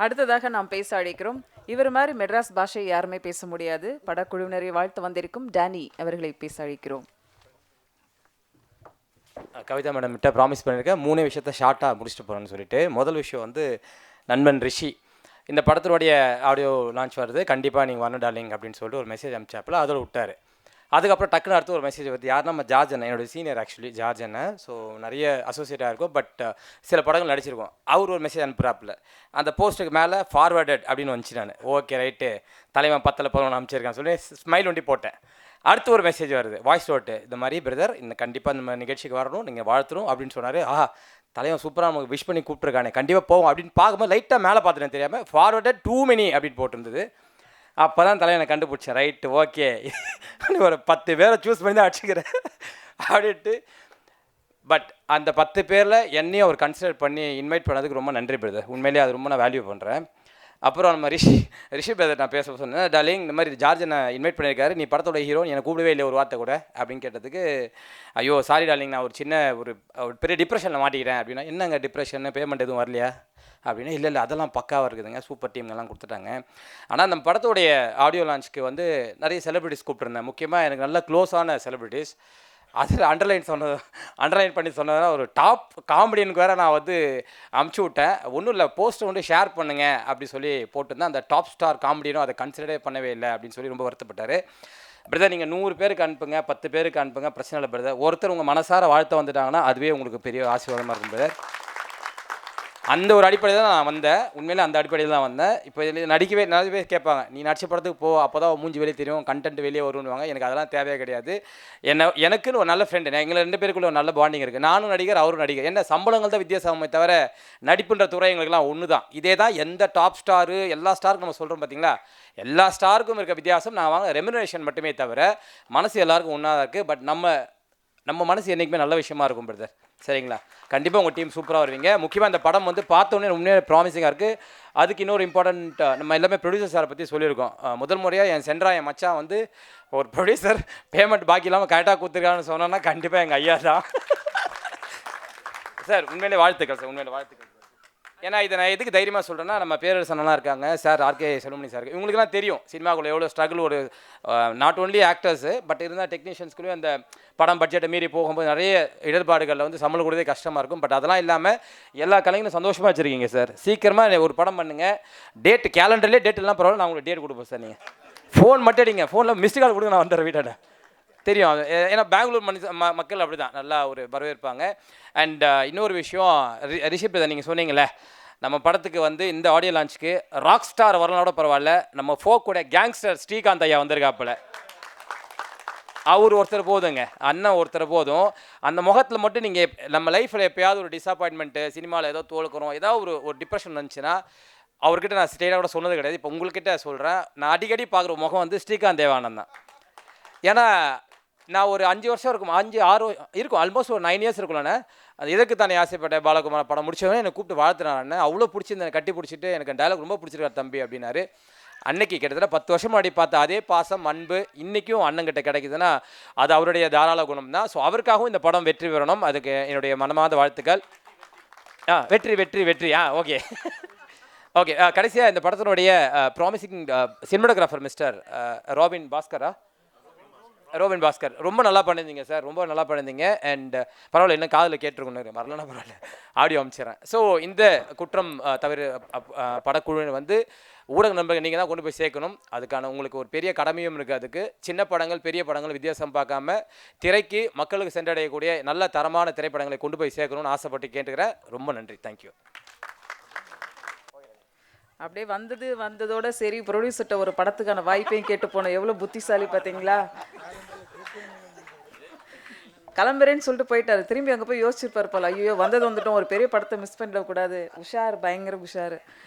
அடுத்ததாக நாம் பேச அழைக்கிறோம். இவர் மாதிரி மெட்ராஸ் பாஷை யாருமே பேச முடியாது. படக்குழுவினரை வாழ்த்து வந்திருக்கும் டேனி அவர்களை பேச அழைக்கிறோம். கவிதா மேடம் கிட்ட ப்ராமிஸ் பண்ணியிருக்கேன், 3 விஷயத்த ஷார்ட்டாக முடிச்சுட்டு போகிறேன்னு சொல்லிட்டு. முதல் விஷயம் வந்து நண்பன் ரிஷி, இந்த படத்தினுடைய ஆடியோ லான்ச் வருது, கண்டிப்பாக நீங்கள் வரணும் டார்லிங் அப்படின்னு சொல்லிட்டு ஒரு மெசேஜ் அனுப்பிச்சாப்பில் அதோட விட்டார். அதுக்கப்புறம் டக்குன்னு அடுத்து ஒரு மெசேஜ் வருது. யார் நம்ம ஜார்ஜ் அண்ணன், என்னோட சீனியர் ஆக்சுவலி ஜார்ஜ் அண்ணன். ஸோ நிறைய அசோசியேட்டாக இருக்கும், பட் சில படங்கள் நடிச்சிருக்கோம். அவர் ஒரு மெசேஜ் அனுப்புகிறாப்புல, அந்த போஸ்ட்டுக்கு மேலே ஃபார்வர்டட் அப்படின்னு வந்துச்சு. நான் ஓகே ரைட்டு, தலைவன் 10-11 அனுப்பிச்சிருக்கான்னு சொல்லி ஸ்மைல் ஒண்டி போட்டேன். அடுத்து ஒரு மெசேஜ் வருது, வாய்ஸ் நோட்டு, இந்த மாதிரி பிரதர் இந்த கண்டிப்பாக நம்ம நிகழ்ச்சிக்கு வரணும், நீங்கள் வாழ்த்தணும் அப்படின்னு சொன்னார். ஆஹா, தலைவன் சூப்பராக நமக்கு விஷ் பண்ணி கூப்பிட்ருக்கானே, கண்டிப்பாக போவோம் அப்படின்னு பார்க்கும்போது லைட்டாக மேலே பார்த்துட்டேன் தெரியாமல் ஃபார்வர்டட் டூ மெனி அப்படின்னு போட்டிருந்தது. அப்போ தான் தலைவனை கண்டுபிடிச்சேன். ரைட்டு ஓகே, ஒரு 10 பேரை சூஸ் பண்ணி தான் அடிச்சுக்கிறேன் அப்படின்ட்டு. பட் அந்த 10 பேரில் என்னையும் அவர் கன்சிடர் பண்ணி இன்வைட் பண்ணதுக்கு ரொம்ப நன்றி பிரதர். உண்மையிலேயே அது ரொம்ப நான் வேல்யூ பண்ணுறேன். அப்புறம் நம்ம ரிஷி பிரதர் நான் பேச சொன்னேன், டார்லிங் இந்த மாதிரி ஜார்ஜ் நான் இன்வைட் பண்ணியிருக்காரு, நீ படத்தோட ஹீரோ, எனக்கு கூப்பிடவே இல்லை ஒரு வார்த்தை கூட அப்படின்னு கேட்டதுக்கு, ஐயோ சாரி டார்லிங், நான் ஒரு சின்ன ஒரு பெரிய டிப்ரெஷனில் மாட்டிக்கிறேன் அப்படின்னா. என்னங்க டிப்ரெஷன், பேமெண்ட் எதுவும் வரலையா அப்படின்னா. இல்லை அதெல்லாம் பக்காவாக இருக்குதுங்க, சூப்பர் டீம்லாம் கொடுத்துட்டாங்க. ஆனால் நம்ம படத்தோடைய ஆடியோ லான்ச்சுக்கு வந்து நிறைய செலிபிரிட்டிஸ் கூப்பிட்டுருந்தேன், முக்கியமாக எனக்கு நல்ல க்ளோஸான செலிபிரிட்டிஸ். அதில் அண்டர்லைன் பண்ணி சொன்னதுனா ஒரு டாப் காமெடியனுக்கு வேறு நான் வந்து அமுச்சு விட்டேன். ஒன்றும் இல்லை, போஸ்ட்டை வந்து ஷேர் பண்ணுங்க அப்படி சொல்லி போட்டிருந்தேன். அந்த டாப் ஸ்டார் காமெடியனும் அதை கன்சிடரே பண்ணவே இல்லை அப்படின்னு சொல்லி ரொம்ப வருத்தப்பட்டார். பிரதர் நீங்கள் 100 பேருக்கு அனுப்புங்க, 10 பேருக்கு அனுப்புங்க, பிரச்சனை இல்லை பிரதர். ஒருத்தர் உங்கள் மனசார வாழ்த்த வந்துட்டாங்கன்னா அதுவே உங்களுக்கு பெரிய ஆசீர்வாதமாக இருக்கும் பிரதர். அந்த ஒரு அடிப்படையில் தான் நான் வந்தேன், உண்மையிலே அந்த அடிப்படையில் தான் வந்தேன். இப்போ இதில் நிறைய பேர் கேட்பாங்க, நீ நடிச்ச படத்துக்கு போ, அப்போ தான் மூஞ்சி வெளியே தெரியும், கண்டென்ட் வெளியே வருவாங்க. எனக்கு அதெல்லாம் தேவையே கிடையாது. எனக்குன்னு ஒரு நல்ல ஃப்ரெண்டு, எங்களை 2 பேருக்குள்ள ஒரு நல்ல பாண்டிங் இருக்குது. நானும் நடிகர், அவரும் நடிகர். என்ன சம்பளங்கள் தான் வித்தியாசமே தவிர நடிப்புன்ற துறை எங்களுக்குலாம் ஒன்று தான். இதே தான் எந்த டாப் ஸ்டாரு எல்லா ஸ்டாருக்கும் நம்ம சொல்கிறோம் பார்த்தீங்களா, எல்லா ஸ்டாருக்கும் இருக்க வித்தியாசம் நான் வாங்க ரெம்யூனரேஷன் மட்டுமே தவிர மனசு எல்லாருக்கும் ஒன்றா தான் இருக்குது. பட் நம்ம மனசு என்றைக்குமே நல்ல விஷயமா இருக்கும் பிரதர், சரிங்களா? கண்டிப்பாக உங்கள் டீம் சூப்பராக வருவீங்க. முக்கியமாக இந்த படம் வந்து பார்த்தோன்னே உண்மையாக ப்ராமிசிங்காக இருக்குது. அதுக்கு இன்னொரு இம்பார்ட்டண்ட், நம்ம எல்லாமே ப்ரொடியூசர் சாரை பற்றி சொல்லியிருக்கோம். முதல் முறையாக என் மச்சான் வந்து ஒரு ப்ரொடியூசர் பேமெண்ட் பாக்கி இல்லாமல் கரெக்டாக கொடுத்துருக்கான்னு சொன்னோன்னா கண்டிப்பாக எங்கள் ஐயா தான் சார். உண்மையிலே வாழ்த்துக்கள் சார், உண்மையிலே வாழ்த்துக்கள். ஏன்னா இதை நான் எதுக்கு தைரியமாக சொல்கிறேன்னா, நம்ம பேரரசனெல்லாம் இருக்காங்க சார், ஆர்கே செல்வமணி சார், இவங்களுக்குலாம் தெரியும் சினிமாக்குள்ளே எவ்வளோ ஸ்ட்ரகிள். ஒரு நாட் ஓன்லி ஆக்டர்ஸு, பட் இருந்தால் டெக்னீஷியன்ஸ்குள்ளேயும் அந்த படம் பட்ஜெட்டை மீறி போகும்போது நிறைய இடர்பாடுகளில் வந்து சம்பளம் கொடுத்தே கஷ்டமாக இருக்கும். பட் அதெல்லாம் இல்லாமல் எல்லா கலைஞரும் சந்தோஷமாக வச்சுருக்கீங்க சார். சீக்கிரமாக ஒரு படம் பண்ணுங்கள், டேட் கேலண்டர்லேயே டேட் எல்லாம் பரவாயில்ல, நான் உங்களுக்கு டேட் கொடுப்பேன் சார். நீங்கள் ஃபோன் மட்டும் அடிங்க, ஃபோனில் மிஸ்டு கால் கொடுங்க, நான் வந்துடுறேன் வீட்டாண்ட. தெரியும், ஏன்னா பெங்களூர் மக்கள் அப்படி தான் நல்லா ஒரு வரவேற்பாங்க. அண்ட் இன்னொரு விஷயம், ரிஷி பிரதர் நீங்கள் சொன்னீங்களே, நம்ம படத்துக்கு வந்து இந்த ஆடியோ லான்ச்சுக்கு ராக் ஸ்டார் வரலானோட பரவாயில்ல, நம்ம ஃபோக்கோட கேங்ஸ்டர் ஸ்ரீகாந்த் ஐயா வந்திருக்காப்புல. அவர் ஒருத்தர் போதுங்க, அண்ணன் ஒருத்தர் போதும். அந்த முகத்தில் மட்டும் நீங்கள் நம்ம லைஃப்பில் எப்போயாவது ஒரு டிசப்பாயின்மெண்ட்டு, சினிமாவில் ஏதோ தோலுக்கிறோம், ஏதாவது ஒரு டிப்ரெஷன் வந்துச்சுன்னா அவர்கிட்ட நான் ஸ்டேட்டாக கூட சொன்னது கிடையாது. இப்போ உங்கள்கிட்ட சொல்கிறேன், நான் அடிக்கடி பார்க்குற முகம் வந்து ஸ்ரீகாந்த் தேவானந்த் தான். ஏன்னா நான் ஒரு 5 வருஷம் இருக்கும், 5-6 இருக்கும், ஆல்மோஸ்ட் ஒரு 9 இயர்ஸ் இருக்கும்லண்ணே. அது எதுக்கு தானே ஆசைப்பட்டேன் பாலகுமார் படம் முடிச்சவனே என்னை கூப்பிட்டு வாழ்த்துனாண்ணே. அவ்வளோ பிடிச்சிருந்தேன், கட்டி பிடிச்சிட்டு எனக்கு டைலாக் ரொம்ப பிடிச்சிருக்காரு தம்பி அப்படின்னாரு. அன்னைக்கு கிட்டத்தட்ட 10 வருஷம் முன்னாடி பார்த்த அதே பாசம் அன்பு இன்றைக்கும் அண்ணங்கிட்ட கிடைக்குதுன்னா அது அவருடைய தாராள குணம் தான். ஸோ அவருக்காகவும் இந்த படம் வெற்றி பெறணும், அதுக்கு என்னுடைய மனமார்ந்த வாழ்த்துக்கள். வெற்றி வெற்றி வெற்றி. Okay okay. கடைசியாக இந்த படத்தினுடைய promising cinematographer mister Robin Bhaskar, ரொம்ப நல்லா பண்ணியிருந்தீங்க சார், ரொம்ப நல்லா பண்ணியிருந்தீங்க. அண்ட் பரவாயில்ல, இன்னும் காதில் கேட்டிருக்கணும், வரலன்னா பரவாயில்ல, ஆடியோ அமைச்சிடறேன். ஸோ இந்த குற்றம் தவிர படக்குழு வந்து ஊடக நண்பர்கள் நீங்கள் தான் கொண்டு போய் சேர்க்கணும். அதுக்கான உங்களுக்கு ஒரு பெரிய கடமையும் இருக்குது. அதுக்கு சின்ன படங்கள் பெரிய படங்கள் வித்தியாசம் பார்க்காம திரைக்கு மக்களுக்கு சென்றடையக்கூடிய நல்ல தரமான திரைப்படங்களை கொண்டு போய் சேர்க்கணும்னு ஆசைப்பட்டு கேட்டுக்கிறேன். ரொம்ப நன்றி, தேங்க்யூ. அப்படியே வந்ததோட சரி, ப்ரொடியூசர்கிட்ட ஒரு படத்துக்கான வாய்ப்பையும் கேட்டு போனோம். எவ்வளோ புத்திசாலி பார்த்தீங்களா? கிளம்புறேன்னு சொல்லிட்டு போயிட்டாரு. திரும்பி அங்கே போய் யோசிச்சிருப்பார் போல, ஐயோ வந்தது வந்துட்டோம், ஒரு பெரிய படத்தை மிஸ் பண்ணிடக்கூடாது. உஷார், பயங்கர உஷார்.